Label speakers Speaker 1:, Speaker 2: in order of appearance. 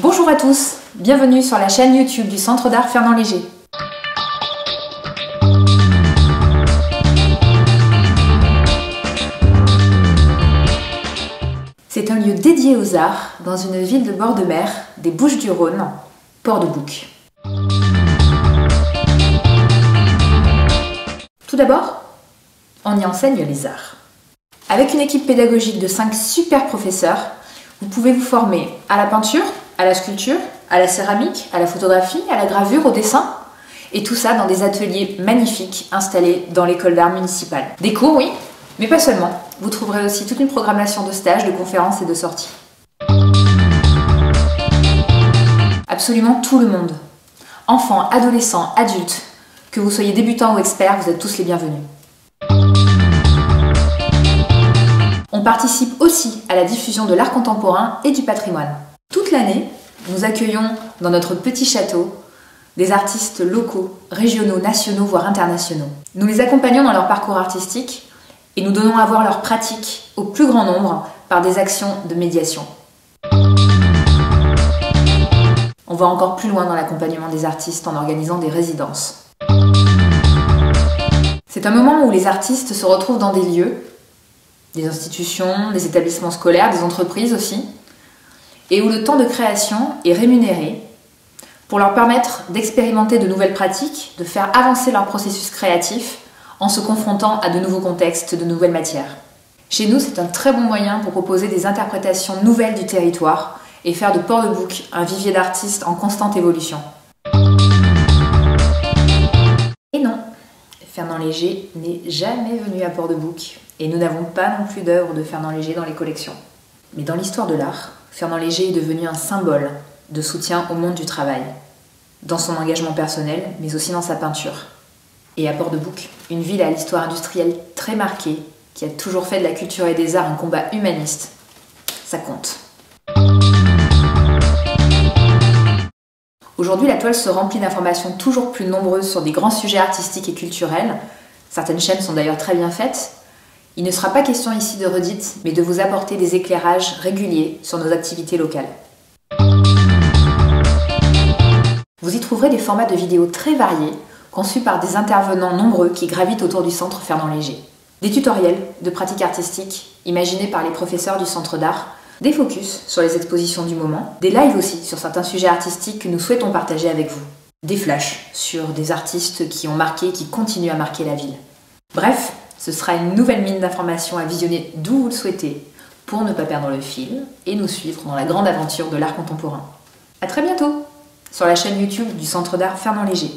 Speaker 1: Bonjour à tous, bienvenue sur la chaîne YouTube du Centre d'Art Fernand Léger. C'est un lieu dédié aux arts dans une ville de bord de mer, des Bouches-du-Rhône, Port-de-Bouc. Tout d'abord, on y enseigne les arts. Avec une équipe pédagogique de 5 super professeurs, vous pouvez vous former à la peinture, à la sculpture, à la céramique, à la photographie, à la gravure, au dessin. Et tout ça dans des ateliers magnifiques installés dans l'école d'art municipale. Des cours, oui, mais pas seulement. Vous trouverez aussi toute une programmation de stages, de conférences et de sorties. Absolument tout le monde. Enfants, adolescents, adultes, que vous soyez débutants ou experts, vous êtes tous les bienvenus. On participe aussi à la diffusion de l'art contemporain et du patrimoine. Toute l'année, nous accueillons dans notre petit château des artistes locaux, régionaux, nationaux, voire internationaux. Nous les accompagnons dans leur parcours artistique et nous donnons à voir leurs pratiques au plus grand nombre par des actions de médiation. On va encore plus loin dans l'accompagnement des artistes en organisant des résidences. C'est un moment où les artistes se retrouvent dans des lieux, des institutions, des établissements scolaires, des entreprises aussi, et où le temps de création est rémunéré pour leur permettre d'expérimenter de nouvelles pratiques, de faire avancer leur processus créatif en se confrontant à de nouveaux contextes, de nouvelles matières. Chez nous, c'est un très bon moyen pour proposer des interprétations nouvelles du territoire et faire de Port-de-Bouc un vivier d'artistes en constante évolution. Et non, Fernand Léger n'est jamais venu à Port-de-Bouc et nous n'avons pas non plus d'œuvres de Fernand Léger dans les collections. Mais dans l'histoire de l'art, Fernand Léger est devenu un symbole de soutien au monde du travail, dans son engagement personnel, mais aussi dans sa peinture. Et à Port-de-Bouc, une ville à l'histoire industrielle très marquée, qui a toujours fait de la culture et des arts un combat humaniste, ça compte. Aujourd'hui, la toile se remplit d'informations toujours plus nombreuses sur des grands sujets artistiques et culturels. Certaines chaînes sont d'ailleurs très bien faites. Il ne sera pas question ici de redites, mais de vous apporter des éclairages réguliers sur nos activités locales. Vous y trouverez des formats de vidéos très variés, conçus par des intervenants nombreux qui gravitent autour du Centre Fernand Léger. Des tutoriels de pratiques artistiques imaginés par les professeurs du Centre d'Art, des focus sur les expositions du moment, des lives aussi sur certains sujets artistiques que nous souhaitons partager avec vous, des flashs sur des artistes qui ont marqué et qui continuent à marquer la ville. Bref, ce sera une nouvelle mine d'informations à visionner d'où vous le souhaitez pour ne pas perdre le fil et nous suivre dans la grande aventure de l'art contemporain. À très bientôt sur la chaîne YouTube du Centre d'Art Fernand Léger.